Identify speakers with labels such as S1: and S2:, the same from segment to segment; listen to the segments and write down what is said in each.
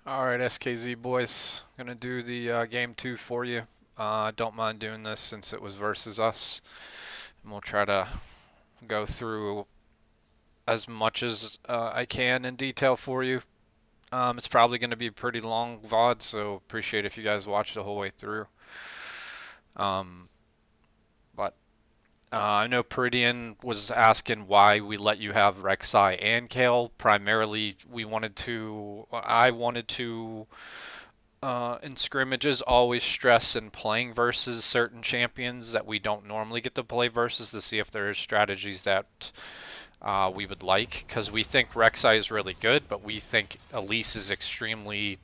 S1: Alright, sKz boys. Gonna do the game 2 for you. Don't mind doing this since it was versus us. And we'll try to go through as much as I can in detail for you. It's probably going to be a pretty long VOD, so appreciate if you guys watch the whole way through. Um, but I know Peridian was asking why we let you have Rek'Sai and Kale. Primarily, I wanted to in scrimmages, always stress in playing versus certain champions that we don't normally get to play versus to see if there are strategies that we would like. Because we think Rek'Sai is really good, but we think Elise is extremely.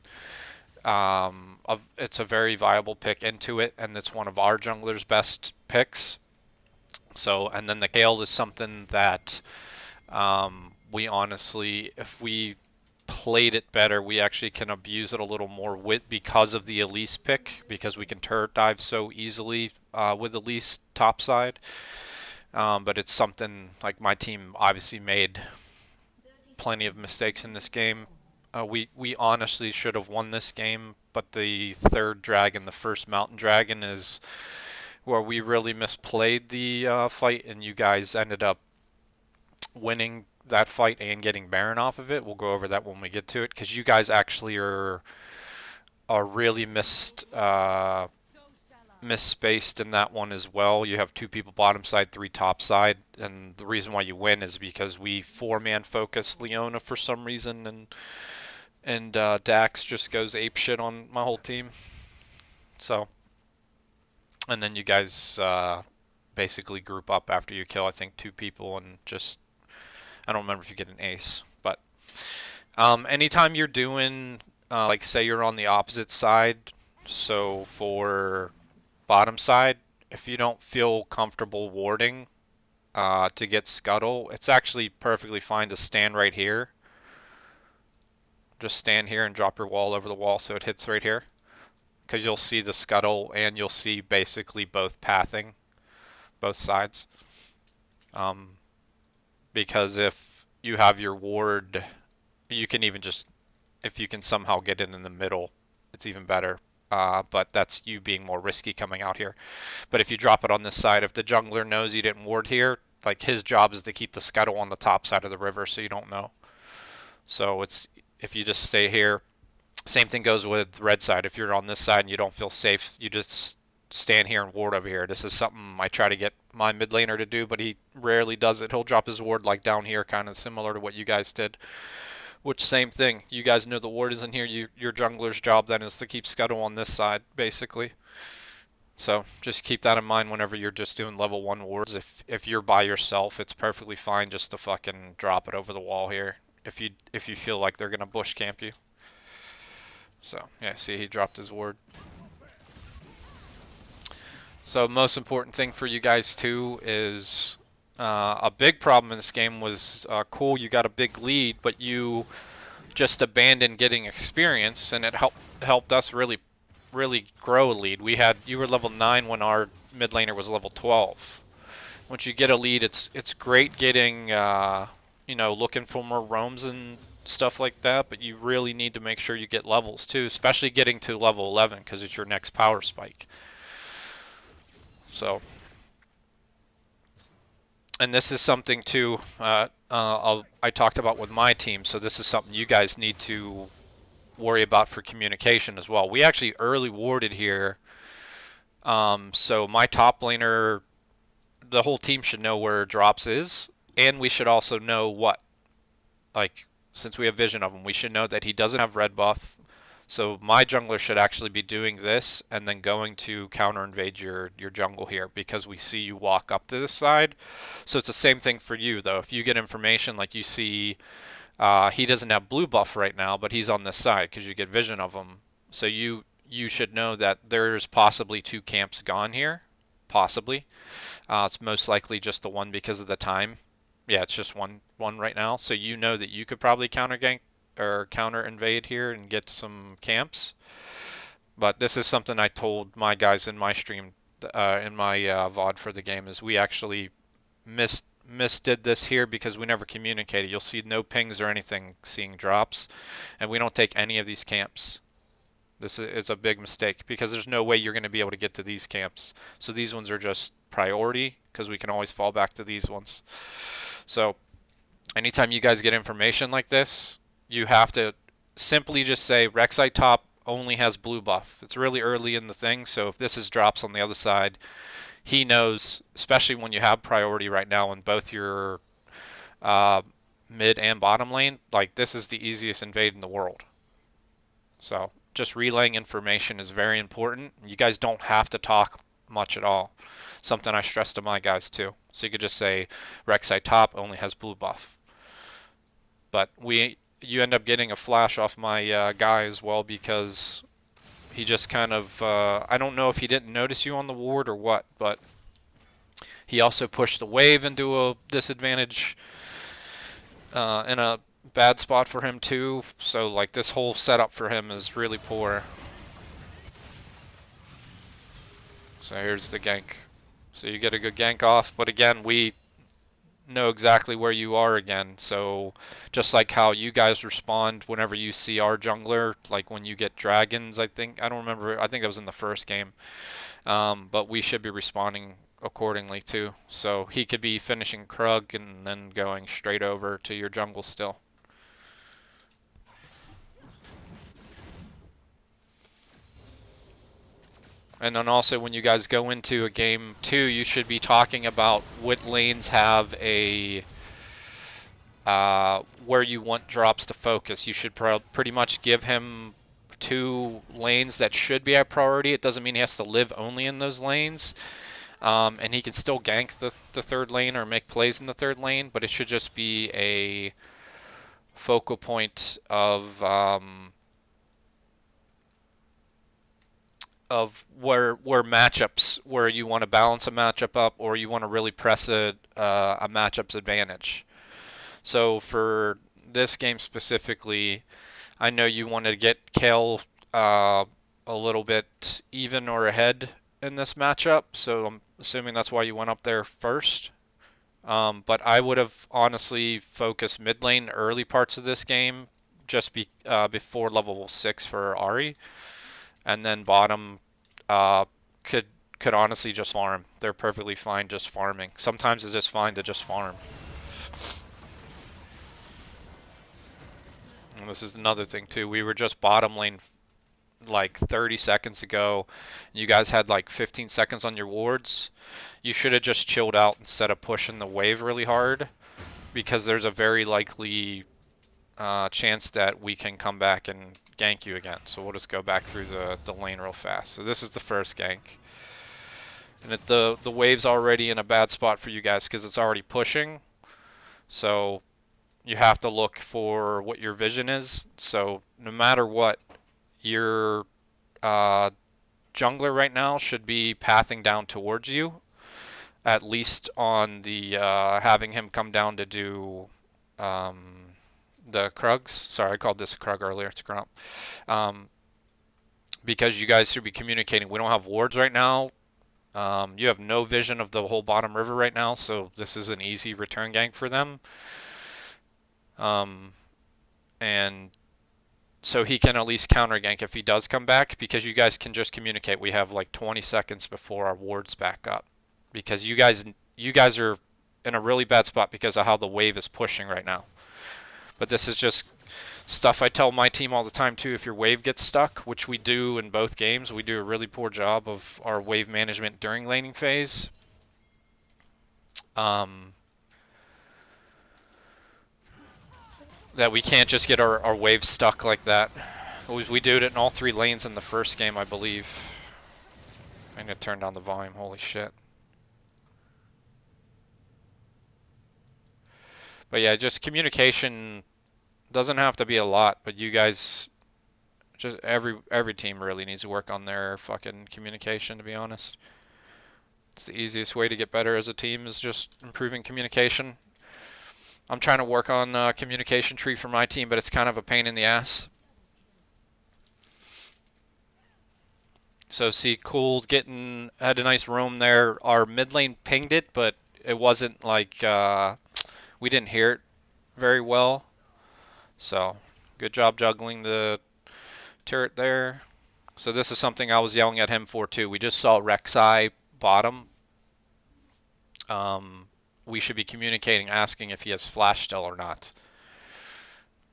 S1: It's a very viable pick into it, and it's one of our jungler's best picks. So, and then the Gale is something that we honestly, if we played it better, we actually can abuse it a little more with because of the Elise pick, because we can turret dive so easily with Elise topside. But it's something like my team obviously made plenty of mistakes in this game. We honestly should have won this game, but the third dragon, the first mountain dragon, is where we really misplayed the fight, and you guys ended up winning that fight and getting Baron off of it. We'll go over that when we get to it, because you guys actually are really misspaced in that one as well. You have two people bottom side, three top side, and the reason why you win is because we four-man focus Leona for some reason, and Dax just goes ape shit on my whole team. So, and then you guys basically group up after you kill, I think, two people, and just I don't remember if you get an ace, but anytime you're doing like say you're on the opposite side, so for bottom side, if you don't feel comfortable warding to get scuttle, it's actually perfectly fine to stand right here. Just stand here and drop your wall over the wall so it hits right here, because you'll see the scuttle and you'll see basically both pathing, both sides. Um, because if you have your ward, you can even just, if you can somehow get in the middle, it's even better. But that's you being more risky coming out here. But if you drop it on this side, if the jungler knows you didn't ward here, like his job is to keep the scuttle on the top side of the river so you don't know. So it's if you just stay here. Same thing goes with red side. If you're on this side and you don't feel safe, you just stand here and ward over here. This is something I try to get my mid laner to do, but he rarely does it. He'll drop his ward like down here, kind of similar to what you guys did. Which same thing. You guys know the ward isn't here. Your jungler's job then is to keep scuttle on this side, basically. So just keep that in mind whenever you're just doing level 1 wards. If you're by yourself, it's perfectly fine just to fucking drop it over the wall here. If you feel like they're gonna bush camp you. So yeah, see he dropped his ward. So most important thing for you guys too is a big problem in this game was cool. You got a big lead, but you just abandoned getting experience, and it helped us really grow a lead. You were level 9 when our mid laner was level 12. Once you get a lead, it's great getting looking for more roams and stuff like that, but you really need to make sure you get levels too, especially getting to level 11 because it's your next power spike. So, and this is something too I talked about with my team, so this is something you guys need to worry about for communication as well. We actually early warded here, so my top laner, the whole team should know where drops is, and we should also know what, like, since we have vision of him, we should know that he doesn't have red buff. So my jungler should actually be doing this and then going to counter invade your jungle here because we see you walk up to this side. So it's the same thing for you though. If you get information like you see he doesn't have blue buff right now, but he's on this side because you get vision of him. So you should know that there's possibly two camps gone here, possibly. It's most likely just the one because of the time. Yeah, it's just one right now. So you know that you could probably counter gank or counter invade here and get some camps. But this is something I told my guys in my stream, in my VOD for the game, is we actually missed misdid this here because we never communicated. You'll see no pings or anything seeing drops, and we don't take any of these camps. This is a big mistake because there's no way you're going to be able to get to these camps. So these ones are just priority because we can always fall back to these ones. So anytime you guys get information like this, you have to simply just say Rek'Sai top only has blue buff. It's really early in the thing, so if this is drops on the other side, he knows, especially when you have priority right now in both your uh, mid and bottom lane, like this is the easiest invade in the world. So just relaying information is very important. You guys don't have to talk much at all. Something I stress to my guys too. So you could just say Rek'Sai top only has blue buff. But you end up getting a flash off my guy as well because he just kind of I don't know if he didn't notice you on the ward or what, but he also pushed the wave into a disadvantage in a bad spot for him too. So like this whole setup for him is really poor. So here's the gank. So you get a good gank off, but again, we know exactly where you are again. So just like how you guys respond whenever you see our jungler, like when you get dragons, I don't remember, I think that was in the first game. But we should be responding accordingly too. So he could be finishing Krug and then going straight over to your jungle still. And then also when you guys go into a game too, you should be talking about what lanes have a where you want drops to focus. You should pretty much give him 2 lanes that should be at priority. It doesn't mean he has to live only in those lanes. And he can still gank the third lane or make plays in the third lane, but it should just be a focal point of where matchups where you want to balance a matchup up or you want to really press a matchup's advantage. So for this game specifically, I know you wanted to get Kale a little bit even or ahead in this matchup, so I'm assuming that's why you went up there first. But I would have honestly focused mid lane early parts of this game, just before level 6 for Ahri, and then bottom uh, could honestly just farm. They're perfectly fine just farming. Sometimes it's just fine to just farm. And this is another thing too. We were just bottom lane like 30 seconds ago. You guys had like 15 seconds on your wards. You should have just chilled out instead of pushing the wave really hard, because there's a very likely chance that we can come back and gank you again. So we'll just go back through the lane real fast. So this is the first gank. And the wave's already in a bad spot for you guys because it's already pushing. So you have to look for what your vision is. So no matter what, your jungler right now should be pathing down towards you, at least on the having him come down to do the Krugs. Sorry, I called this a Krug earlier. It's a Grump. Because you guys should be communicating. We don't have wards right now. You have no vision of the whole bottom river right now, so this is an easy return gank for them. And so he can at least counter gank if he does come back, because you guys can just communicate. We have like 20 seconds before our wards back up, because you guys are in a really bad spot because of how the wave is pushing right now. But this is just stuff I tell my team all the time too. If your wave gets stuck, which we do in both games, we do a really poor job of our wave management during laning phase. That we can't just get our wave stuck like that. We did it in all 3 lanes in the first game, I believe. I need to turn down the volume, holy shit. But yeah, just communication doesn't have to be a lot, but you guys, just every team really needs to work on their fucking communication, to be honest. It's the easiest way to get better as a team, is just improving communication. I'm trying to work on communication tree for my team, but it's kind of a pain in the ass. So see, Cool had a nice roam there. Our mid lane pinged it, but it wasn't like we didn't hear it very well. So good job juggling the turret there. So this is something I was yelling at him for too. We just saw Rek'Sai bottom. We should be communicating, asking if he has flash still or not,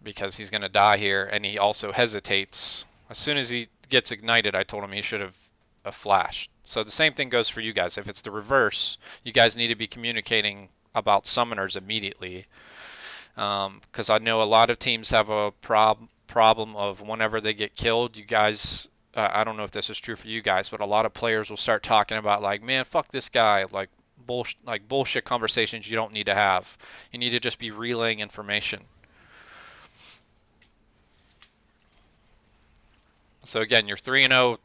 S1: because he's going to die here, and he also hesitates. As soon as he gets ignited, I told him he should have flashed. So the same thing goes for you guys. If it's the reverse, you guys need to be communicating about summoners immediately, because I know a lot of teams have a problem of whenever they get killed, you guys. I don't know if this is true for you guys, but a lot of players will start talking about like, man, fuck this guy, like bullshit conversations you don't need to have. You need to just be relaying information. So again, you're 3-0.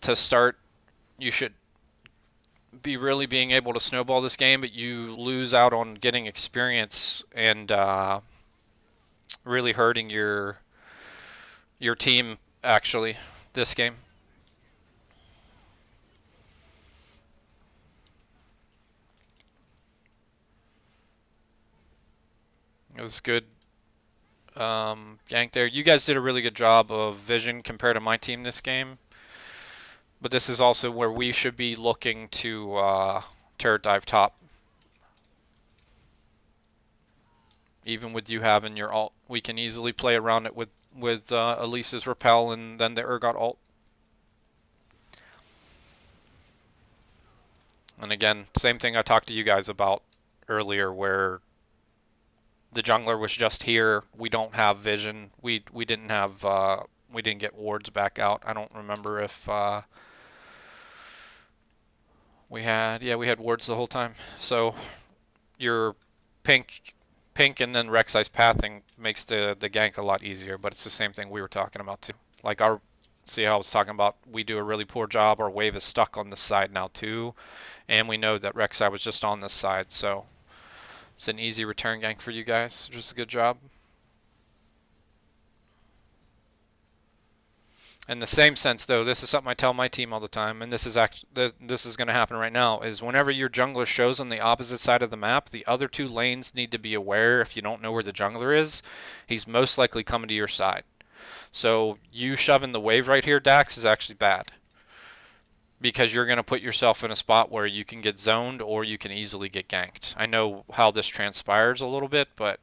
S1: To start, you should be really being able to snowball this game, but you lose out on getting experience and really hurting your team actually this game. It was good gank there. You guys did a really good job of vision compared to my team this game. But this is also where we should be looking to turret dive top. Even with you having your ult, we can easily play around it with Elise's repel and then the Urgot ult. And again, same thing I talked to you guys about earlier, where the jungler was just here. We don't have vision. We didn't have we didn't get wards back out. I don't remember if we had wards the whole time. So your pink and then Rek'Sai's pathing makes the gank a lot easier, but it's the same thing we were talking about too. Like see how I was talking about, we do a really poor job. Our wave is stuck on this side now too, and we know that Rek'Sai was just on this side, so it's an easy return gank for you guys. Just a good job. In the same sense, though, this is something I tell my team all the time, and this is going to happen right now, is whenever your jungler shows on the opposite side of the map, the other two lanes need to be aware. If you don't know where the jungler is, he's most likely coming to your side. So you shoving the wave right here, Dax, is actually bad, because you're going to put yourself in a spot where you can get zoned or you can easily get ganked. I know how this transpires a little bit, but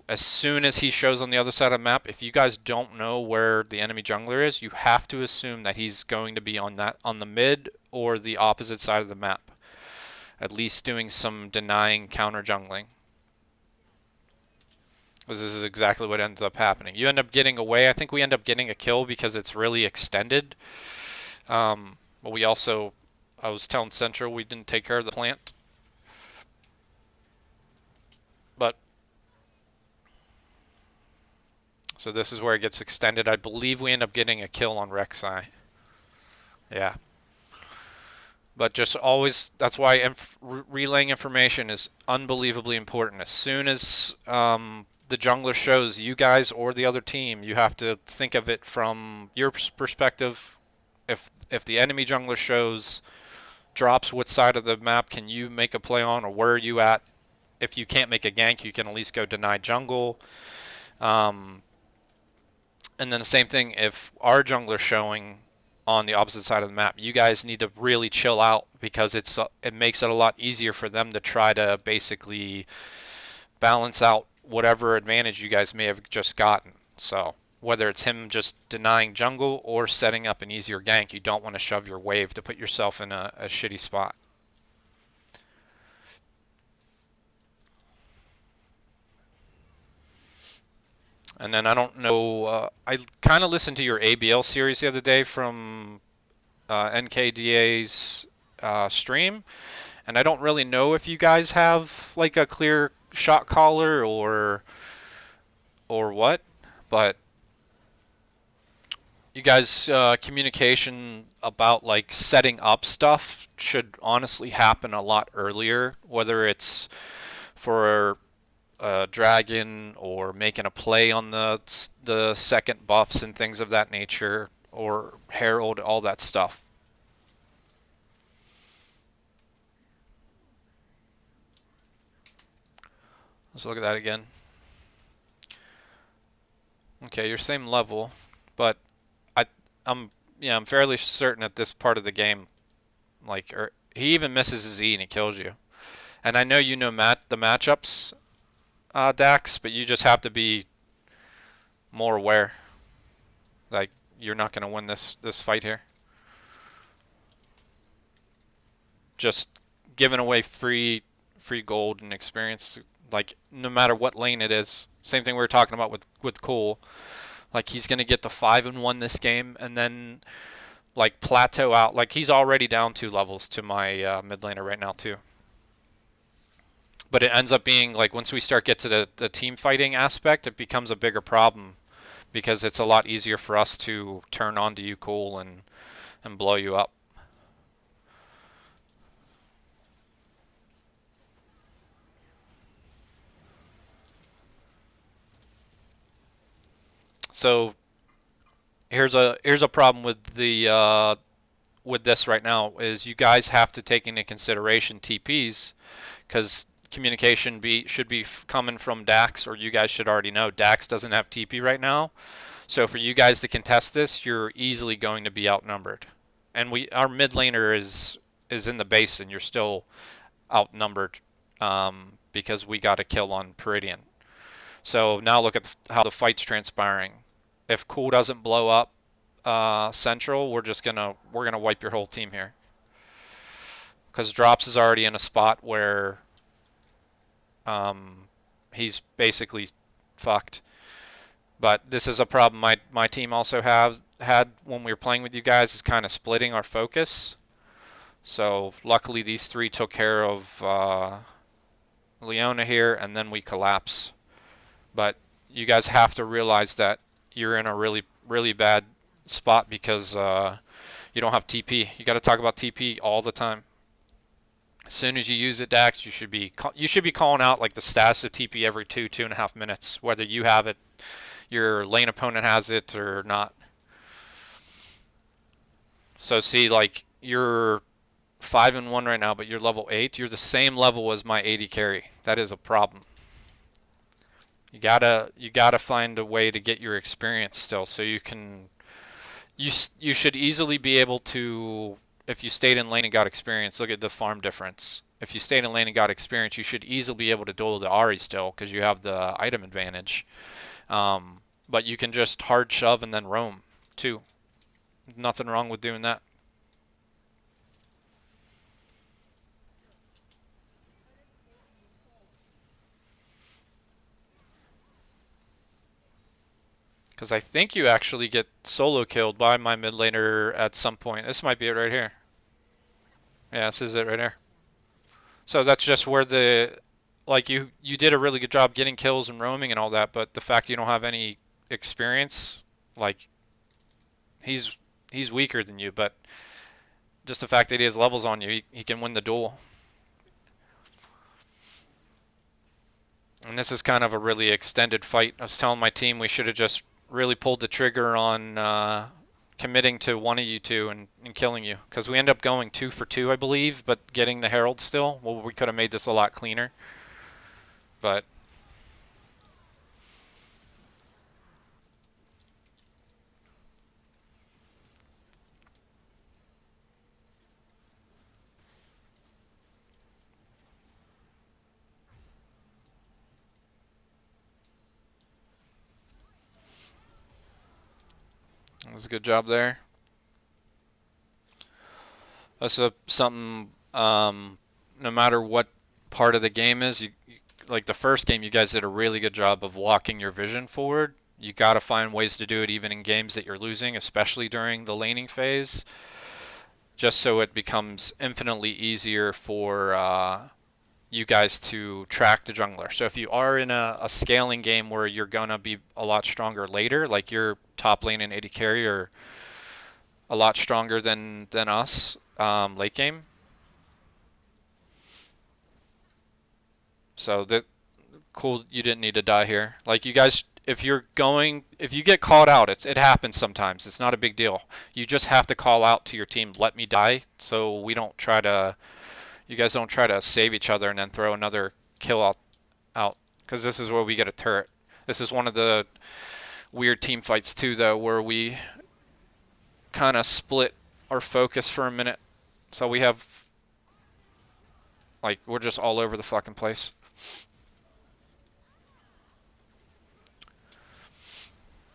S1: as soon as he shows on the other side of the map, if you guys don't know where the enemy jungler is, you have to assume that he's going to be on the mid or the opposite side of the map, at least doing some denying counter jungling. This is exactly what ends up happening. You end up getting away. I think we end up getting a kill because it's really extended. But we also, I was telling Central, we didn't take care of the plant. But so this is where it gets extended. I believe we end up getting a kill on Rek'Sai. Yeah. But just always, that's why relaying information is unbelievably important. As soon as the jungler shows you guys or the other team, you have to think of it from your perspective. If the enemy jungler shows, drops what side of the map can you make a play on, or where are you at? If you can't make a gank, you can at least go deny jungle. And then the same thing, if our jungler's showing on the opposite side of the map, you guys need to really chill out, because it makes it a lot easier for them to try to basically balance out whatever advantage you guys may have just gotten. So whether it's him just denying jungle or setting up an easier gank, you don't want to shove your wave to put yourself in a shitty spot. And then I don't know, I kind of listened to your ABL series the other day from NKDA's stream, and I don't really know if you guys have like a clear shot caller or what, but you guys communication about like setting up stuff should honestly happen a lot earlier, whether it's for dragon or making a play on the second buffs and things of that nature, or herald, all that stuff. Let's look at that again. Okay, you're same level, but I, I'm, yeah, I'm fairly certain at this part of the game, like, he even misses his E and he kills you. And I know you know the matchups, Dax, but you just have to be more aware. Like, you're not gonna win this fight here. Just giving away free gold and experience, like no matter what lane it is. Same thing we were talking about with Cole. Like he's gonna get the 5-1 this game, and then like plateau out. Like he's already down 2 levels to my mid laner right now too. But it ends up being like once we start get to the team fighting aspect, it becomes a bigger problem because it's a lot easier for us to turn onto you, Cole, and blow you up. So here's a problem with this right now is you guys have to take into consideration TPs because communication should be coming from Dax, or you guys should already know Dax doesn't have TP right now. So for you guys to contest this, you're easily going to be outnumbered. And our mid laner is in the base, and you're still outnumbered because we got a kill on Peridian. So now look at how the fight's transpiring. If Cool doesn't blow up Central, we're gonna wipe your whole team here. Because Drops is already in a spot where he's basically fucked. But this is a problem my team also had when we were playing with you guys, is kind of splitting our focus. So luckily these 3 took care of Leona here, and then we collapse. But you guys have to realize that you're in a really bad spot because you don't have TP. You got to talk about TP all the time. As soon as you use it, Dax, you should be calling out like the status of TP every 2.5 minutes, whether you have it, your lane opponent has it, or not. So see, like you're 5-1 right now, but you're level 8. You're the same level as my 80 carry. That is a problem. You gotta find a way to get your experience still, so you can. You should easily be able to, if you stayed in lane and got experience, look at the farm difference. If you stayed in lane and got experience, you should easily be able to duel the Ahri still because you have the item advantage. But you can just hard shove and then roam too. Nothing wrong with doing that. Because I think you actually get solo killed by my mid laner at some point. This might be it right here. Yeah, this is it right here. So that's just where like you did a really good job getting kills and roaming and all that, but the fact you don't have any experience, like he's weaker than you, but just the fact that he has levels on you, he can win the duel. And this is kind of a really extended fight. I was telling my team we should have just really pulled the trigger on committing to one of you two and killing you, because we end up going 2 for 2, I believe, but getting the Herald still. Well, we could have made this a lot cleaner, but it was a good job there. That's something. No matter what part of the game is, like the first game, you guys did a really good job of walking your vision forward. You got to find ways to do it even in games that you're losing, especially during the laning phase, just so it becomes infinitely easier for you guys to track the jungler. So if you are in a scaling game where you're gonna be a lot stronger later, like your top lane and 80 carry are a lot stronger than us late game. So that cool, you didn't need to die here. Like you guys, if you get called out, it happens sometimes. It's not a big deal. You just have to call out to your team, let me die, so we don't try to. You guys don't try to save each other and then throw another kill out because this is where we get a turret. This is one of the weird team fights too, though, where we kind of split our focus for a minute. So we have, like, we're just all over the fucking place.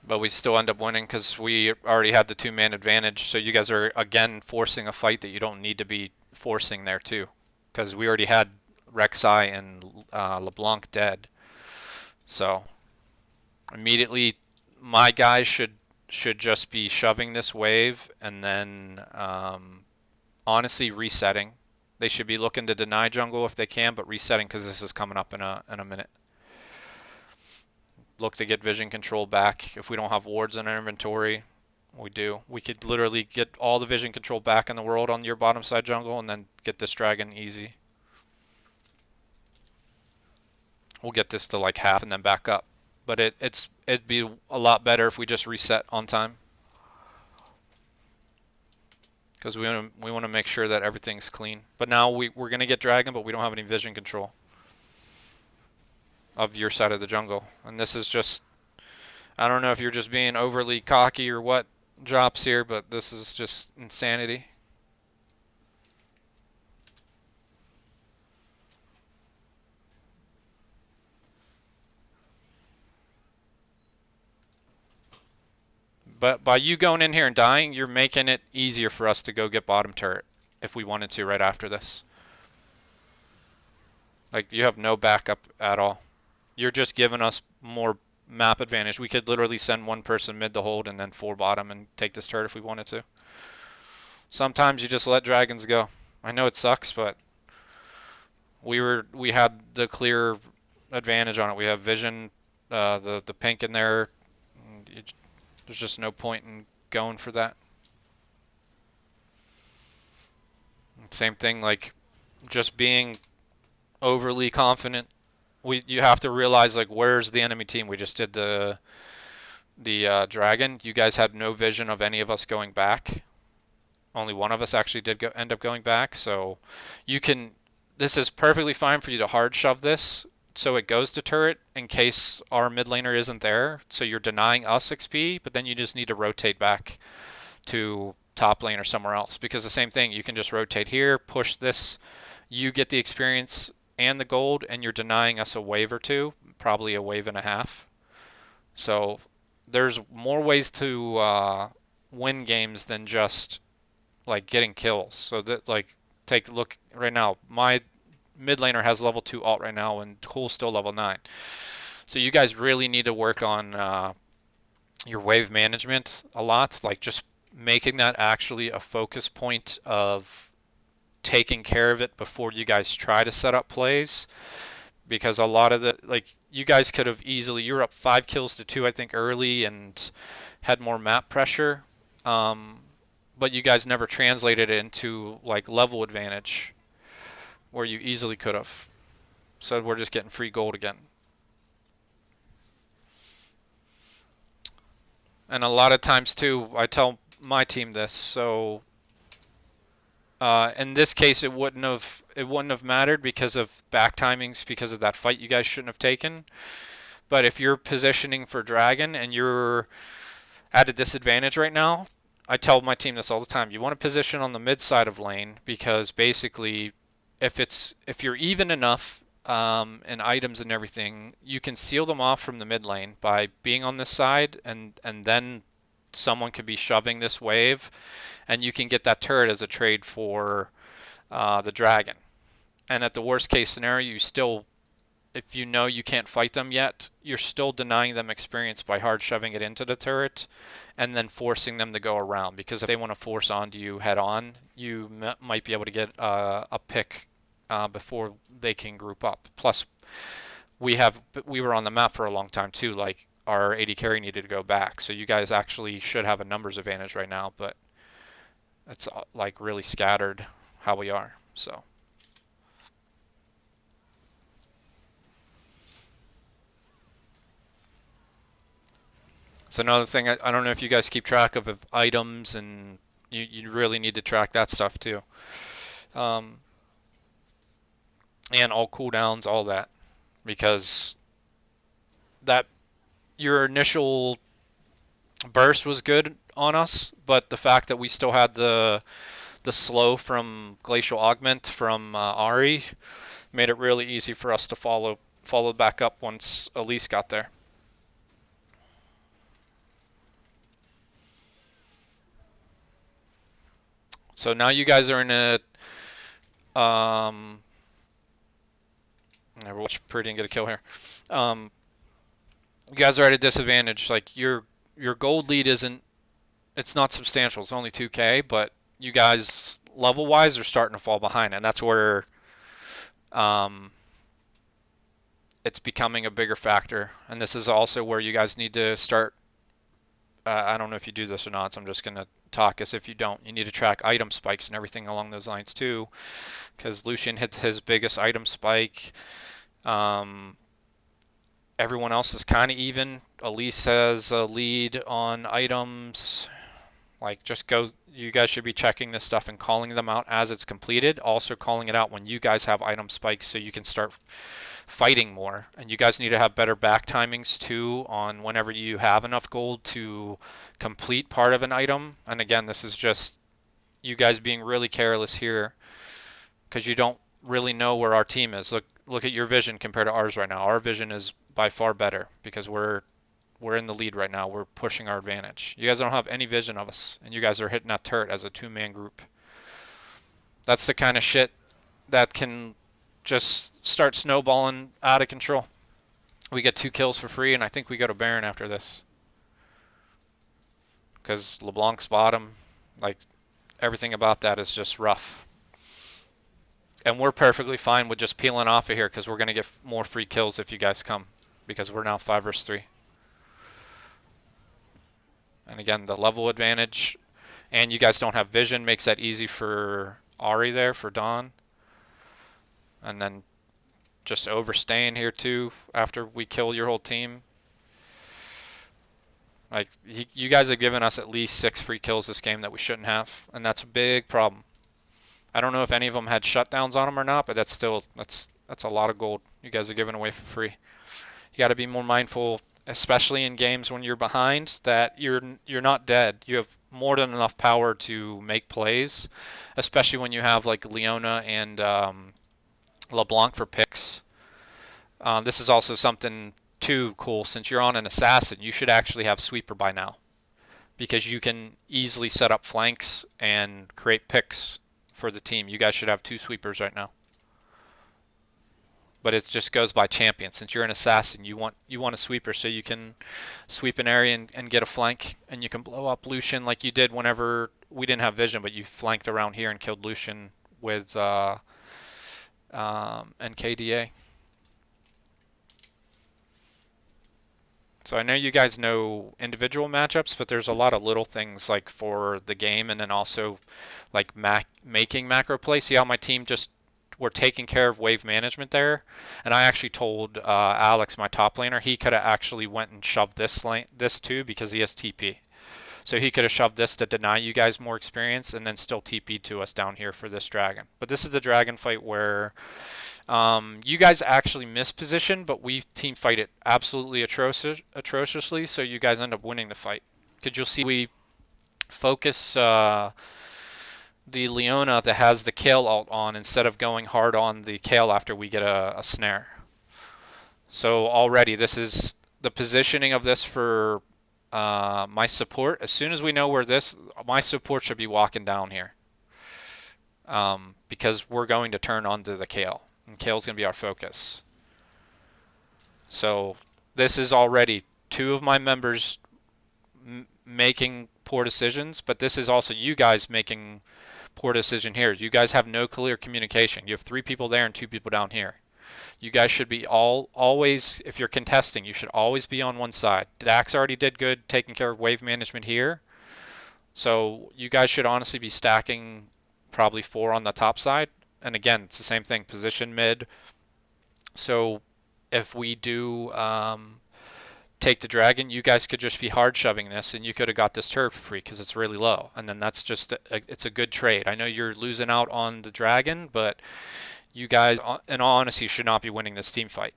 S1: But we still end up winning because we already had the two-man advantage. So you guys are, again, forcing a fight that you don't need to be forcing there, too. Because we already had Rek'Sai and LeBlanc dead. So immediately, my guys should just be shoving this wave and then honestly resetting. They should be looking to deny jungle if they can, but resetting because this is coming up in a minute. Look to get vision control back. If we don't have wards in our inventory, we do. We could literally get all the vision control back in the world on your bottom side jungle and then get this dragon easy. We'll get this to like half and then back up. But it'd be a lot better if we just reset on time. Because we want to make sure that everything's clean. But now we're going to get dragon, but we don't have any vision control of your side of the jungle. And this is just, I don't know if you're just being overly cocky or what drops here, but this is just insanity. But by you going in here and dying, you're making it easier for us to go get bottom turret if we wanted to right after this. Like, you have no backup at all. You're just giving us more map advantage. We could literally send one person mid to hold and then 4 bottom and take this turret if we wanted to. Sometimes you just let dragons go. I know it sucks, but we had the clear advantage on it. We have vision, the pink in there. There's just no point in going for that. Same thing, like just being overly confident. You have to realize, like, where's the enemy team? We just did the dragon. You guys had no vision of any of us going back. Only one of us actually did end up going back. So you can. This is perfectly fine for you to hard shove this, so it goes to turret in case our mid laner isn't there. So you're denying us XP, but then you just need to rotate back to top lane or somewhere else. Because the same thing, you can just rotate here, push this. You get the experience and the gold, and you're denying us a wave or two, probably a wave and a half. So there's more ways to win games than just like getting kills. So that, like, take a look right now. My mid laner has level 2 ult right now, and Cool's still level 9. So you guys really need to work on your wave management a lot, like just making that actually a focus point of taking care of it before you guys try to set up plays, because a lot of the, like, you guys could have easily, you were up 5 kills to 2 I think early and had more map pressure, but you guys never translated it into like level advantage where you easily could have. So we're just getting free gold again. And a lot of times too, I tell my team this, so in this case it wouldn't have mattered because of back timings, because of that fight you guys shouldn't have taken. But if you're positioning for dragon and you're at a disadvantage right now, I tell my team this all the time. You want to position on the mid side of lane, because basically if you're even enough and items and everything, you can seal them off from the mid lane by being on this side, and then someone could be shoving this wave, and you can get that turret as a trade for the dragon. And at the worst case scenario, you still, if you know you can't fight them yet, you're still denying them experience by hard shoving it into the turret and then forcing them to go around. Because if they want to force onto you head on, you might be able to get a pick before they can group up. Plus, we were on the map for a long time too. Like, our AD carry needed to go back, so you guys actually should have a numbers advantage right now. But it's like really scattered how we are. So. It's another thing, I don't know if you guys keep track of items, and you really need to track that stuff too. And all cooldowns, all that. Because that your initial burst was good on us, but the fact that we still had the slow from Glacial Augment from Ari made it really easy for us to follow back up once Elise got there. So now you guys are in a never watched Peridian get a kill here. You guys are at a disadvantage. Like your gold lead isn't, it's not substantial. It's only 2K, but you guys level wise are starting to fall behind, and that's where it's becoming a bigger factor. And this is also where you guys need to start. I don't know if you do this or not, so I'm just gonna talk as if you don't. You need to track item spikes and everything along those lines too, because Lucian hits his biggest item spike. Everyone else is kind of even. Elise has a lead on items. Like, just go. You guys should be checking this stuff and calling them out as it's completed. Also calling it out when you guys have item spikes so you can start fighting more. And you guys need to have better back timings too on whenever you have enough gold to complete part of an item. And again, this is just you guys being really careless here because you don't really know where our team is. Look at your vision compared to ours right now. Our vision is by far better because we're in the lead right now. We're pushing our advantage. You guys don't have any vision of us, and you guys are hitting that turret as a two-man group. That's the kind of shit that can just start snowballing out of control. We get 2 kills for free, and I think we go to Baron after this. Because LeBlanc's bottom, like, everything about that is just rough. And we're perfectly fine with just peeling off of here because we're going to get more free kills if you guys come. Because we're now 5 versus 3. And again, the level advantage, and you guys don't have vision, makes that easy for Ari there, for Dawn. And then just overstaying here too after we kill your whole team. Like, you guys have given us at least 6 free kills this game that we shouldn't have, and that's a big problem. I don't know if any of them had shutdowns on them or not, but that's still, that's a lot of gold you guys are giving away for free. You got to be more mindful, especially in games when you're behind, that you're not dead. You have more than enough power to make plays, especially when you have like Leona and LeBlanc for picks. This is also something too cool. Since you're on an assassin, you should actually have sweeper by now, because you can easily set up flanks and create picks for the team. You guys should have 2 sweepers right now. But it just goes by champion. Since you're an assassin, you want a sweeper so you can sweep an area and get a flank, and you can blow up Lucian like you did whenever we didn't have vision, but you flanked around here and killed Lucian with NKDA. So I know you guys know individual matchups, but there's a lot of little things like for the game, and then also like making macro play. See how my team just were taking care of wave management there, and I actually told Alex, my top laner, he could have actually went and shoved this too because he has TP. So he could have shoved this to deny you guys more experience and then still TP to us down here for this dragon. But this is the dragon fight where you guys actually miss position, but we team fight it absolutely atrociously, so you guys end up winning the fight. Because you'll see we focus the Leona that has the Kale ult on instead of going hard on the Kale after we get a snare. So already this is the positioning of this for my support. As soon as we know where my support should be walking down here. Because we're going to turn onto the Kale. And Kale's going to be our focus. So this is already 2 of my members making poor decisions, but this is also you guys making poor decision here. You guys have no clear communication. You have 3 people there and 2 people down here. You guys should be always, if you're contesting, you should always be on one side. Dax already did good taking care of wave management here. So you guys should honestly be stacking probably 4 on the top side. And again, it's the same thing, position mid. So if we do take the dragon, you guys could just be hard shoving this, and you could have got this turret for free because it's really low. And then that's just it's a good trade. I know you're losing out on the dragon, but you guys, in all honesty, should not be winning this team fight.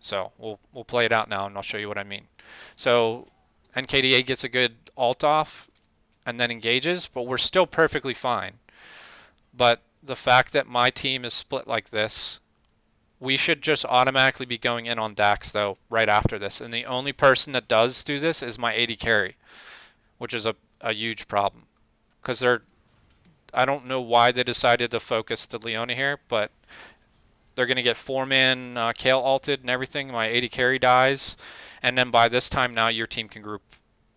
S1: So we'll play it out now, and I'll show you what I mean. So NKDA gets a good alt off and then engages, but we're still perfectly fine. But the fact that my team is split like this, we should just automatically be going in on Dax though right after this. And the only person that does do this is my AD carry, which is a huge problem. Because I don't know why they decided to focus the Leona here, but they're going to get 4-man Kale alted and everything. My AD carry dies. And then by this time now your team can group,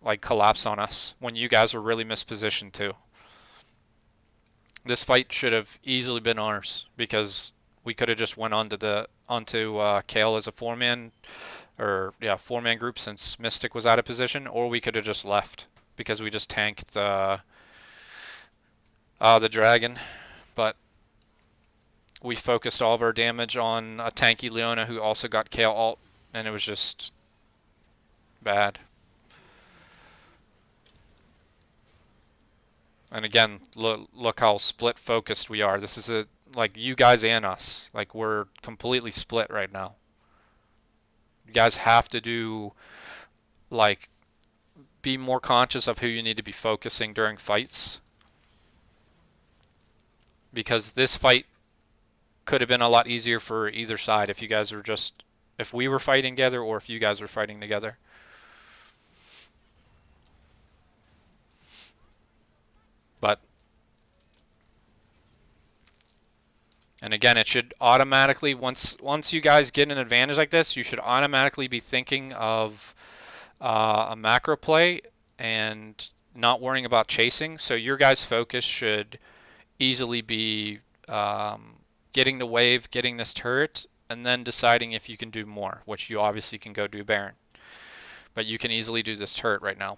S1: like, collapse on us when you guys are really mispositioned too. This fight should have easily been ours because we could have just went onto Kale as a 4-man, or yeah, 4-man group since Mystic was out of position, or we could have just left because we just tanked the dragon. But we focused all of our damage on a tanky Leona who also got Kale ult, and it was just bad. And again, look how split focused we are. This is like you guys and us. Like we're completely split right now. You guys have to like be more conscious of who you need to be focusing during fights. Because this fight could have been a lot easier for either side if you guys were if we were fighting together or if you guys were fighting together. But and again, it should automatically, once you guys get an advantage like this, you should automatically be thinking of a macro play and not worrying about chasing. So your guys' focus should easily be getting the wave, getting this turret, and then deciding if you can do more, which you obviously can go do Baron. But you can easily do this turret right now.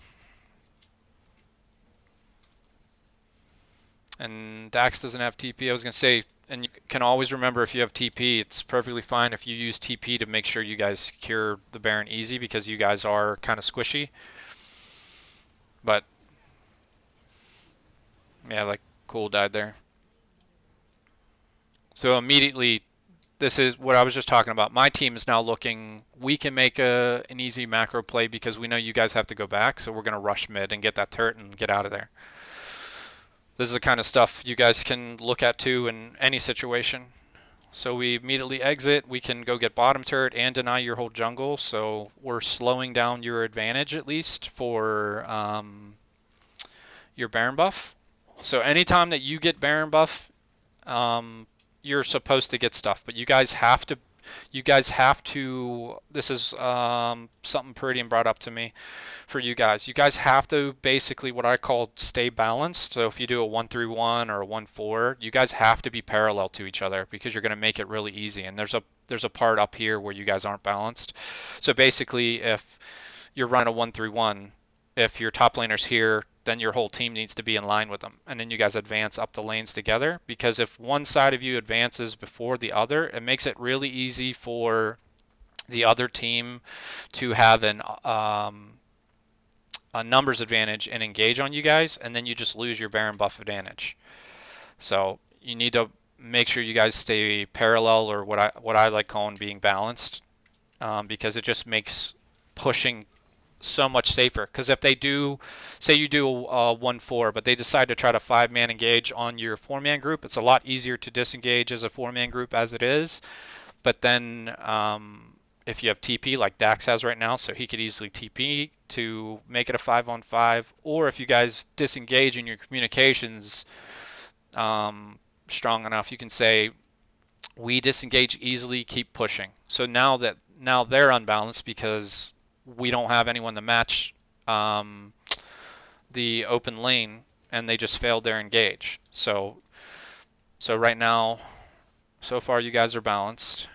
S1: And Dax doesn't have TP. I was going to say, and you can always remember if you have TP, it's perfectly fine if you use TP to make sure you guys secure the Baron easy because you guys are kind of squishy. But yeah, like Cool died there. So immediately, this is what I was just talking about. My team is now looking, we can make an easy macro play because we know you guys have to go back, so we're going to rush mid and get that turret and get out of there. This is the kind of stuff you guys can look at too in any situation. So we immediately exit, we can go get bottom turret and deny your whole jungle, so we're slowing down your advantage at least for your Baron buff. So anytime that you get Baron buff, you're supposed to get stuff, but you guys have to, this is something Peridian brought up to me for you guys. You guys have to basically what I call stay balanced. So if you do a 1-3-1 or a 1-4, you guys have to be parallel to each other because you're going to make it really easy. And there's a part up here where you guys aren't balanced. So basically if you're running a 1-3-1, if your top laner's here, then your whole team needs to be in line with them. And then you guys advance up the lanes together, because if one side of you advances before the other, it makes it really easy for the other team to have a numbers advantage and engage on you guys, and then you just lose your Baron buff advantage. So you need to make sure you guys stay parallel, or what I like calling being balanced, because it just makes pushing so much safer. Because if they do, say you do a 1-4, but they decide to try to 5-man engage on your 4-man group, it's a lot easier to disengage as a 4-man group as it is. But then if you have TP like Dax has right now, so he could easily TP to make it a 5-on-5, or if you guys disengage in your communications strong enough, you can say, we disengage easily, keep pushing. So now they're unbalanced because we don't have anyone to match the open lane, and they just failed their engage. So right now, so far you guys are balanced.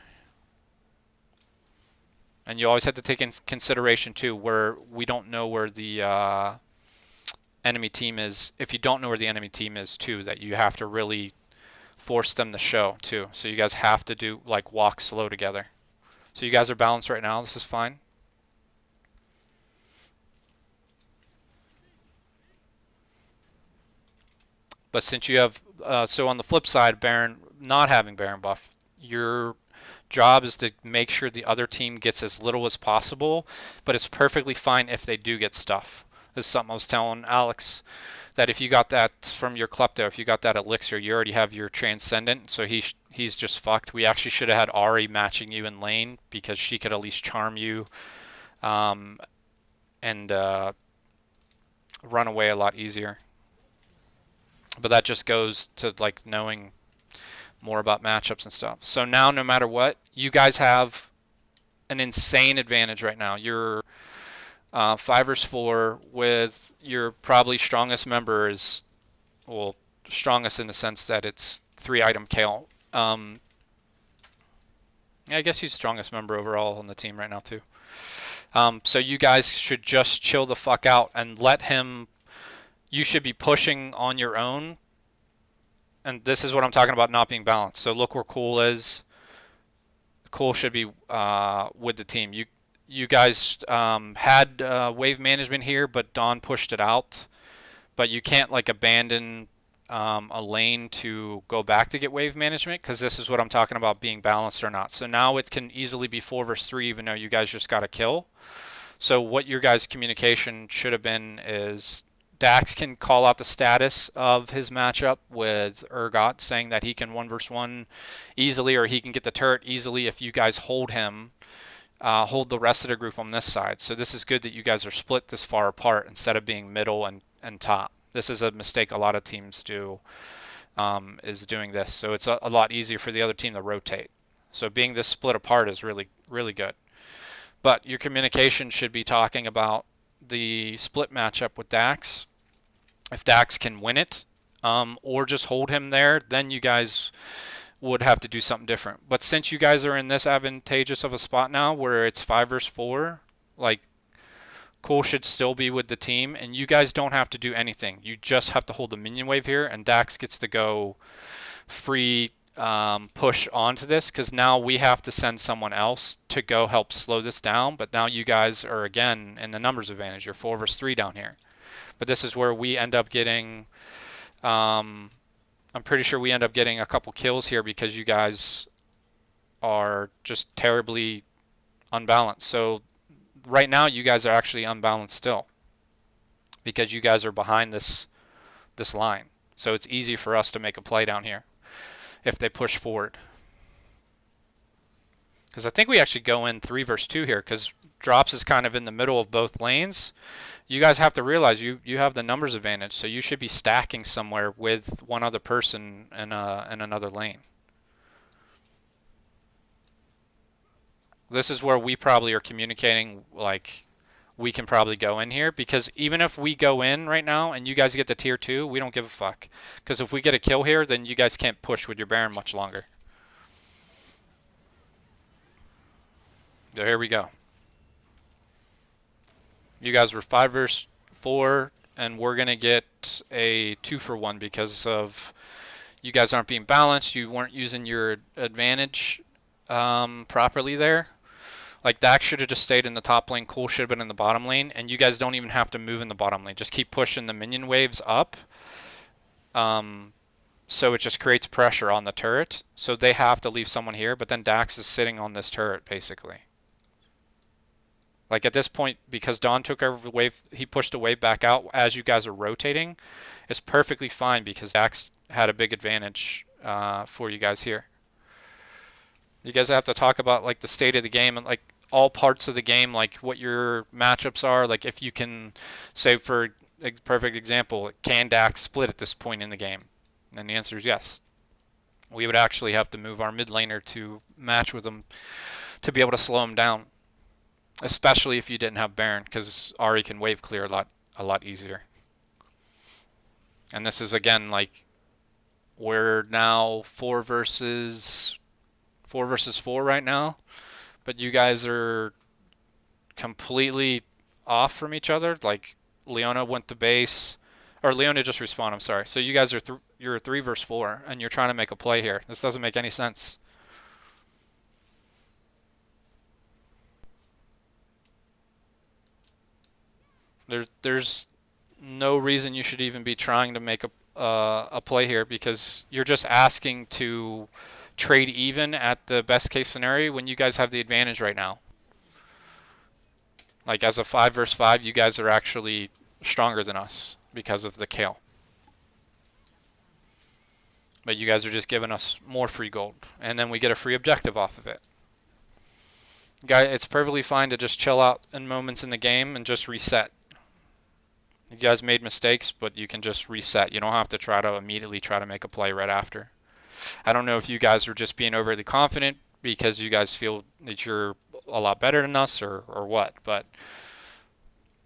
S1: And you always have to take in consideration too, where we don't know where the enemy team is. If you don't know where the enemy team is too, that you have to really force them to show too. So you guys have to do like walk slow together. So you guys are balanced right now. This is fine. But since you have, so on the flip side, Baron not having Baron buff, you're job is to make sure the other team gets as little as possible, but it's perfectly fine if they do get stuff. This is something I was telling Alex, that if you got that from your Klepto, if you got that elixir, you already have your Transcendent, so he's just fucked. We actually should have had Ari matching you in lane because she could at least charm you and run away a lot easier. But that just goes to like knowing more about matchups and stuff. So now, no matter what, you guys have an insane advantage right now. You're 5 versus 4 with your probably strongest member is, well, strongest in the sense that it's 3-item kill. Yeah, I guess he's strongest member overall on the team right now too. So you guys should just chill the fuck out and let him. You should be pushing on your own. And this is what I'm talking about not being balanced. So look where Cool is. Cool should be with the team. You guys had wave management here, but Dawn pushed it out. But you can't like abandon a lane to go back to get wave management, because this is what I'm talking about being balanced or not. So now it can easily be 4 versus 3, even though you guys just got a kill. So what your guys' communication should have been is Dax can call out the status of his matchup with Urgot, saying that he can 1 versus 1 easily, or he can get the turret easily if you guys hold him. Hold the rest of the group on this side. So this is good that you guys are split this far apart instead of being middle and top. This is a mistake a lot of teams do, is doing this. So it's a lot easier for the other team to rotate. So being this split apart is really, really good. But your communication should be talking about the split matchup with Dax. If Dax can win it, or just hold him there, then you guys would have to do something different. But since you guys are in this advantageous of a spot now where it's 5 versus 4, like, Cool should still be with the team, and you guys don't have to do anything. You just have to hold the minion wave here, and Dax gets to go free push onto this, because now we have to send someone else to go help slow this down. But now you guys are again in the numbers advantage. You're 4 versus 3 down here. But this is where we end up getting, I'm pretty sure we end up getting a couple kills here because you guys are just terribly unbalanced. So right now you guys are actually unbalanced still because you guys are behind this line. So it's easy for us to make a play down here if they push forward. Because I think we actually go in 3 versus 2 here, because Drops is kind of in the middle of both lanes. You guys have to realize you have the numbers advantage, so you should be stacking somewhere with one other person in another lane. This is where we probably are communicating, like, we can probably go in here, because even if we go in right now and you guys get the tier 2, we don't give a fuck. Because if we get a kill here, then you guys can't push with your Baron much longer. So here we go. You guys were 5 versus 4, and we're going to get a 2 for 1 because of you guys aren't being balanced. You weren't using your advantage properly there. Like, Dax should have just stayed in the top lane. Cool should have been in the bottom lane. And you guys don't even have to move in the bottom lane. Just keep pushing the minion waves up. So it just creates pressure on the turret. So they have to leave someone here. But then Dax is sitting on this turret, basically. Like, at this point, because Dawn took over the wave, he pushed the wave back out as you guys are rotating. It's perfectly fine because Dax had a big advantage for you guys here. You guys have to talk about, like, the state of the game and, like, all parts of the game, like what your matchups are. Like, if you can say, for a perfect example, can Dax split at this point in the game? And the answer is yes. We would actually have to move our mid laner to match with him to be able to slow him down, especially if you didn't have Baron, because Ari can wave clear a lot easier. And this is, again, like, we're now 4 versus 4 right now, but you guys are completely off from each other. Like, Leona went to base, or Leona just respawned, I'm sorry. So you guys are you're 3 versus 4, and you're trying to make a play here. This doesn't make any sense. There's no reason you should even be trying to make a play here, because you're just asking to trade even at the best case scenario when you guys have the advantage right now. Like as a 5 versus 5, you guys are actually stronger than us because of the Kale. But you guys are just giving us more free gold, and then we get a free objective off of it. Guy, it's perfectly fine to just chill out in moments in the game and just reset. You guys made mistakes, but you can just reset. You don't have to try to immediately try to make a play right after. I don't know if you guys are just being overly confident because you guys feel that you're a lot better than us or what, but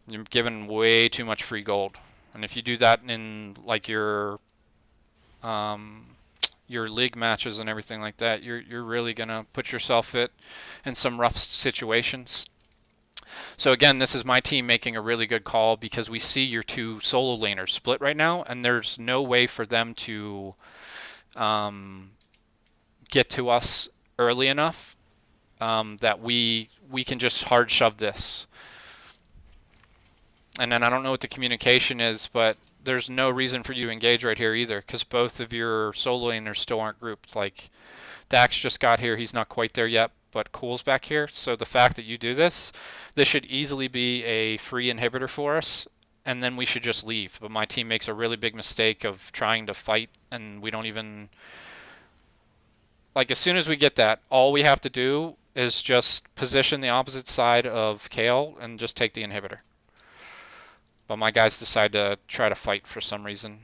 S1: you're given way too much free gold. And if you do that in like your league matches and everything like that, you're really gonna put yourself in some rough situations. So again, this is my team making a really good call because we see your two solo laners split right now, and there's no way for them to get to us early enough that we can just hard shove this. And then I don't know what the communication is, but there's no reason for you to engage right here either, because both of your solo laners still aren't grouped. Like Dax just got here, he's not quite there yet, but Cool's back here. So the fact that you do this should easily be a free inhibitor for us, and then we should just leave. But my team makes a really big mistake of trying to fight, and we don't even... Like as soon as we get that, all we have to do is just position the opposite side of Kale and just take the inhibitor. But my guys decide to try to fight for some reason.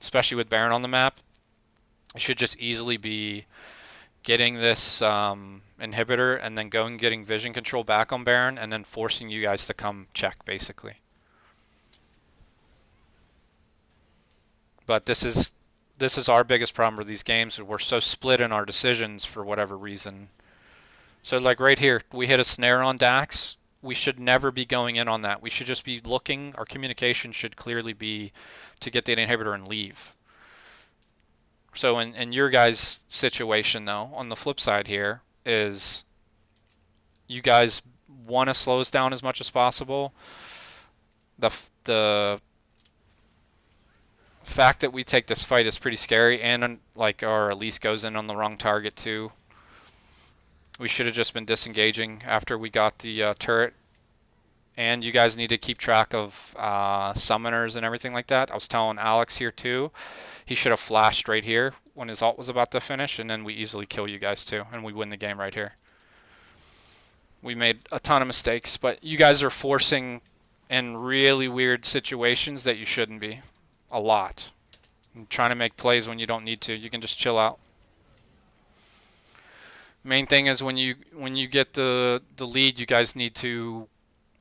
S1: Especially with Baron on the map. It should just easily be getting this inhibitor and then going and getting vision control back on Baron and then forcing you guys to come check, basically. But this is our biggest problem with these games. We're so split in our decisions for whatever reason. So like right here, we hit a snare on Dax. We should never be going in on that. We should just be looking. Our communication should clearly be to get that inhibitor and leave. So in your guys' situation though, on the flip side here, is you guys want to slow us down as much as possible. The fact that we take this fight is pretty scary, and like our Elise goes in on the wrong target too. We should have just been disengaging after we got the turret. And you guys need to keep track of summoners and everything like that. I was telling Alex here too. He should have flashed right here when his ult was about to finish, and then we easily kill you guys too, and we win the game right here. We made a ton of mistakes, but you guys are forcing in really weird situations that you shouldn't be. A lot. And trying to make plays when you don't need to. You can just chill out. Main thing is when you get the lead, you guys need to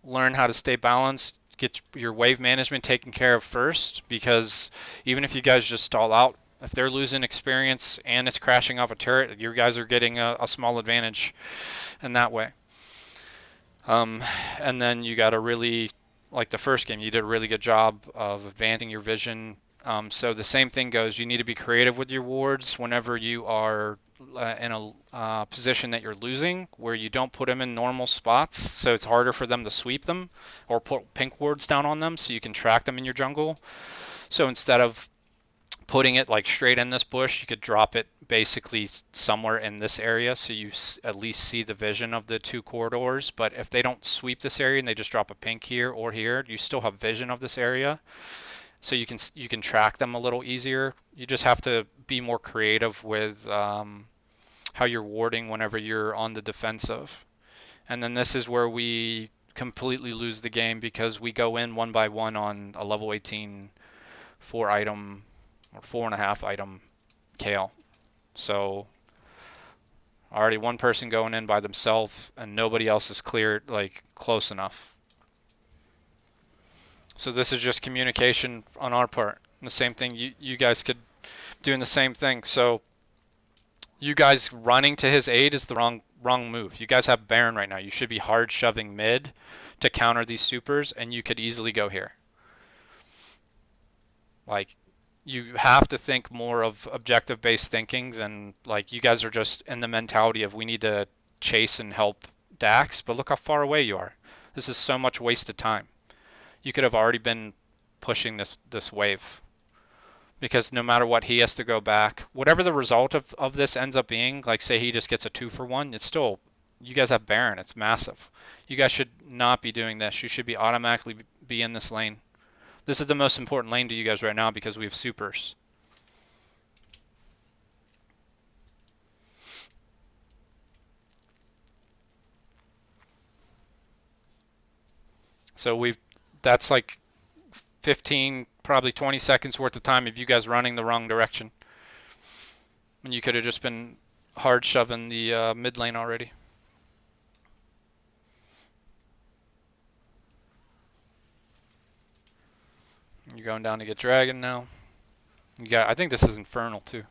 S1: learn how to stay balanced, get your wave management taken care of first, because even if you guys just stall out, if they're losing experience and it's crashing off a turret, you guys are getting a small advantage in that way. And then you got to really, like the first game, you did a really good job of advancing your vision. So the same thing goes, you need to be creative with your wards whenever you are in a position that you're losing, where you don't put them in normal spots, so it's harder for them to sweep them, or put pink wards down on them so you can track them in your jungle. So instead of putting it like straight in this bush, you could drop it basically somewhere in this area so you at least see the vision of the two corridors. But if they don't sweep this area and they just drop a pink here or here, you still have vision of this area. So you can track them a little easier. You just have to be more creative with how you're warding whenever you're on the defensive. And then this is where we completely lose the game, because we go in one by one on a level 18 4 item or 4.5 item Kale. So already one person going in by themselves and nobody else is cleared like close enough. So this is just communication on our part. And the same thing, you guys could doing the same thing. So you guys running to his aid is the wrong move. You guys have Baron right now. You should be hard shoving mid to counter these supers, and you could easily go here. Like, you have to think more of objective-based thinking than, like, you guys are just in the mentality of we need to chase and help Dax, but look how far away you are. This is so much wasted time. You could have already been pushing this wave. because no matter what, he has to go back. Whatever the result of this ends up being, like say he just gets a 2-for-1, it's still, you guys have Baron, it's massive. You guys should not be doing this. You should be automatically be in this lane. This is the most important lane to you guys right now because we have supers. So that's like 15, probably 20 seconds worth of time of you guys running the wrong direction. And you could have just been hard shoving the mid lane already. You're going down to get Dragon now. You got, I think this is Infernal too.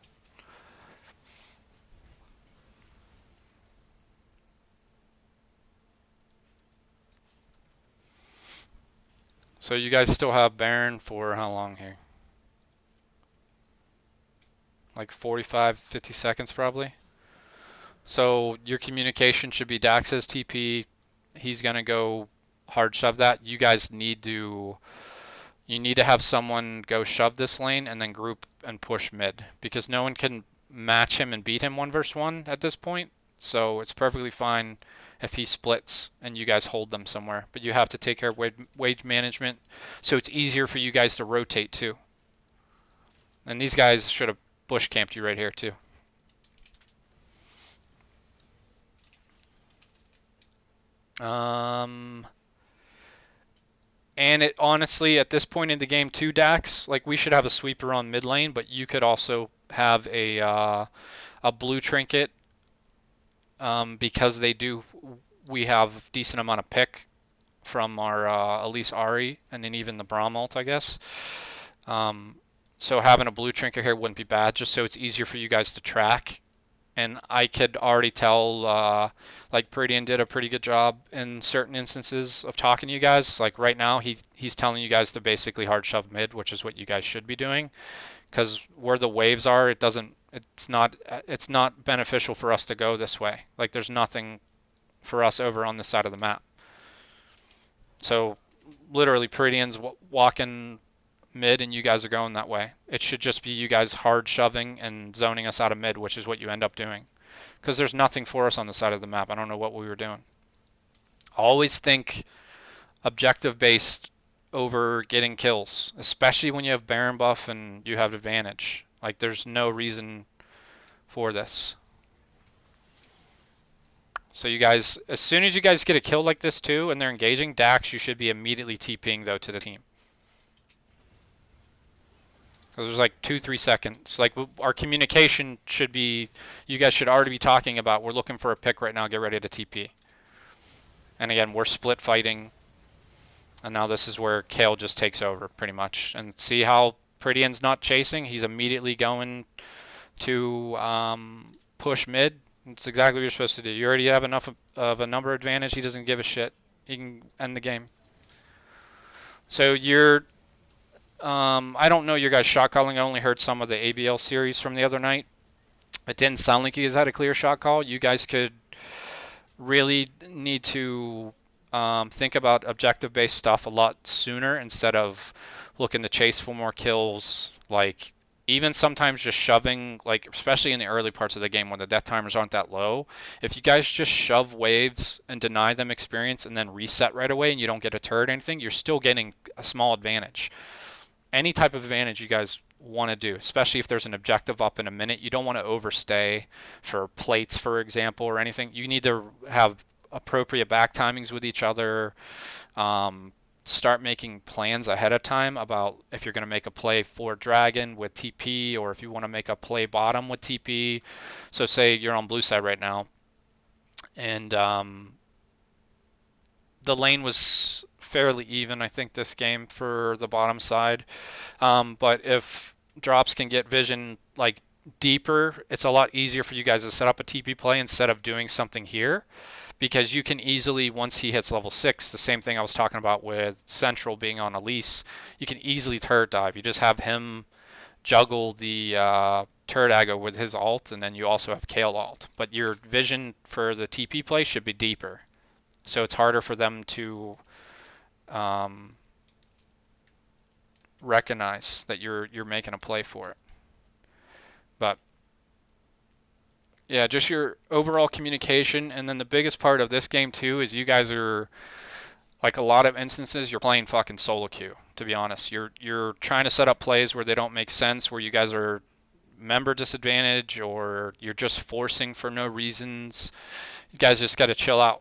S1: So you guys still have Baron for how long here? Like 45, 50 seconds probably. So your communication should be Dax's TP. He's gonna go hard shove that. You need to have someone go shove this lane and then group and push mid because no one can match him and beat him 1v1 at this point. So it's perfectly fine if he splits and you guys hold them somewhere. But you have to take care of wage management so it's easier for you guys to rotate too. And these guys should have bush camped you right here too. And it honestly, at this point in the game too, Dax, like we should have a sweeper on mid lane, but you could also have a blue trinket because we have decent amount of pick from our Elise Ari and then even the Braum ult, I guess. So having a blue trinket here wouldn't be bad, just so it's easier for you guys to track. And I could already tell, like Peridian did a pretty good job in certain instances of talking to you guys. Like right now, he's telling you guys to basically hard shove mid, which is what you guys should be doing. Because where the waves are, it's not beneficial for us to go this way. Like there's nothing for us over on this side of the map. So literally, Peridian's walking mid and you guys are going that way. It should just be you guys hard shoving and zoning us out of mid, which is what you end up doing. Because there's nothing for us on the side of the map. I don't know what we were doing. Always think objective based over getting kills, especially when you have Baron buff and you have advantage. Like there's no reason for this. So you guys, as soon as you guys get a kill like this too and they're engaging, Dax, you should be immediately TPing though to the team. So there's like 2-3 seconds. Like our communication should be, you guys should already be talking about, we're looking for a pick right now, get ready to TP. And again, we're split fighting. And now this is where Kale just takes over pretty much. And see how Peridian's not chasing? He's immediately going to push mid. It's exactly what you're supposed to do. You already have enough of a number advantage. He doesn't give a shit. He can end the game. So you're I don't know your guys' shot calling. I only heard some of the ABL series from the other night. It didn't sound like you guys had a clear shot call. You guys could really need to think about objective-based stuff a lot sooner instead of looking to chase for more kills. Like even sometimes just shoving, like especially in the early parts of the game when the death timers aren't that low. If you guys just shove waves and deny them experience and then reset right away and you don't get a turret or anything, you're still getting a small advantage. Any type of advantage you guys want to do, especially if there's an objective up in a minute. You don't want to overstay for plates, for example, or anything. You need to have appropriate back timings with each other. Start making plans ahead of time about if you're going to make a play for Dragon with TP or if you want to make a play bottom with TP. So say you're on blue side right now and the lane was fairly even, I think, this game for the bottom side. But if drops can get vision like deeper, it's a lot easier for you guys to set up a TP play instead of doing something here. Because you can easily, once he hits level 6, the same thing I was talking about with Central being on Elise, you can easily turret dive. You just have him juggle the turret aggro with his ult, and then you also have Kale ult. But your vision for the TP play should be deeper. So it's harder for them to recognize that you're making a play for it. But yeah, just your overall communication, and then the biggest part of this game too is you guys are, like, a lot of instances you're playing fucking solo queue. To be honest, you're trying to set up plays where they don't make sense, where you guys are member disadvantage, or you're just forcing for no reasons. You guys just got to chill out.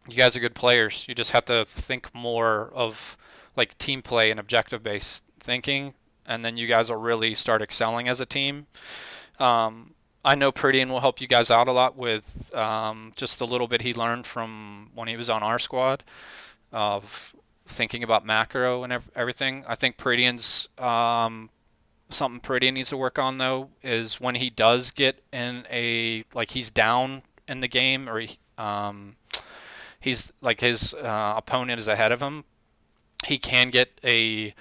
S1: You guys are good players. You just have to think more of like team play and objective based thinking, and then you guys will really start excelling as a team. I know Peridian will help you guys out a lot with just a little bit he learned from when he was on our squad of thinking about macro and everything. I think Peridian's something Peridian needs to work on though is when he does get in a, like, he's down in the game, or he's like his opponent is ahead of him, he can get a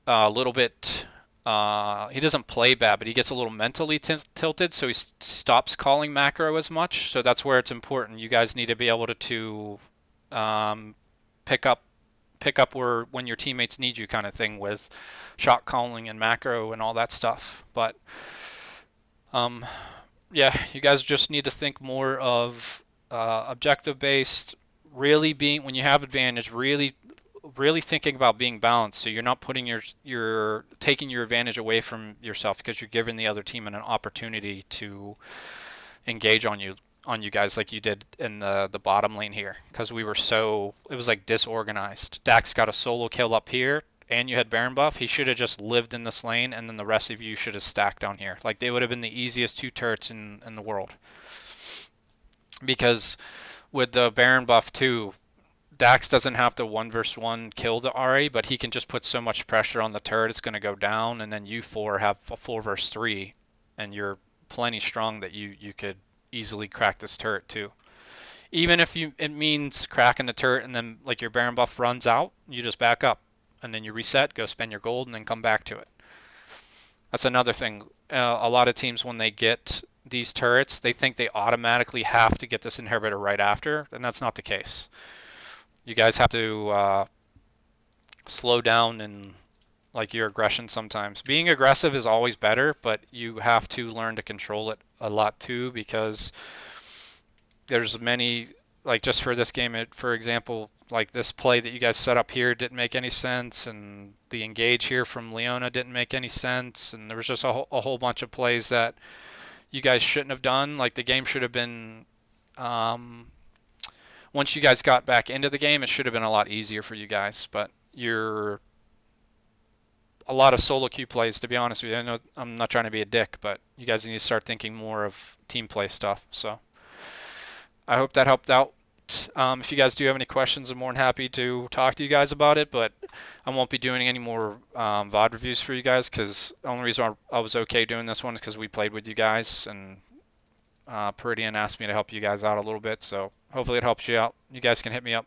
S1: little bit. He doesn't play bad, but he gets a little mentally tilted, so he stops calling macro as much. So that's where it's important. You guys need to be able to pick up where when your teammates need you, kind of thing, with shot calling and macro and all that stuff. But yeah, you guys just need to think more of objective based. Really being, when you have advantage, really thinking about being balanced, so you're not putting your taking your advantage away from yourself because you're giving the other team an opportunity to engage on you guys, like you did in the bottom lane here, because we were so, it was like disorganized. Dax got a solo kill up here and you had Baron buff. He should have just lived in this lane, and then the rest of you should have stacked down here. Like, they would have been the easiest 2 turrets in the world, because with the Baron buff too, Dax doesn't have to 1v1 kill the Ahri, but he can just put so much pressure on the turret, it's going to go down, and then you 4 have a 4v3, and you're plenty strong that you could easily crack this turret too. Even if it means cracking the turret and then, like, your Baron buff runs out, you just back up, and then you reset, go spend your gold, and then come back to it. That's another thing. A lot of teams, when they get these turrets, they think they automatically have to get this inhibitor right after, and that's not the case. You guys have to slow down and, like, your aggression sometimes. Being aggressive is always better, but you have to learn to control it a lot too, because there's many, like, just for this game, for example, like this play that you guys set up here didn't make any sense, and the engage here from Leona didn't make any sense, and there was just a whole bunch of plays that you guys shouldn't have done. Like, the game should have been, once you guys got back into the game, it should have been a lot easier for you guys. But you're a lot of solo queue plays, to be honest with you. I know I'm not trying to be a dick, but you guys need to start thinking more of team play stuff. So I hope that helped out. If you guys do have any questions, I'm more than happy to talk to you guys about it, but I won't be doing any more VOD reviews for you guys, because the only reason I was okay doing this one is because we played with you guys, and Peridian asked me to help you guys out a little bit, so hopefully it helps you out. You guys can hit me up.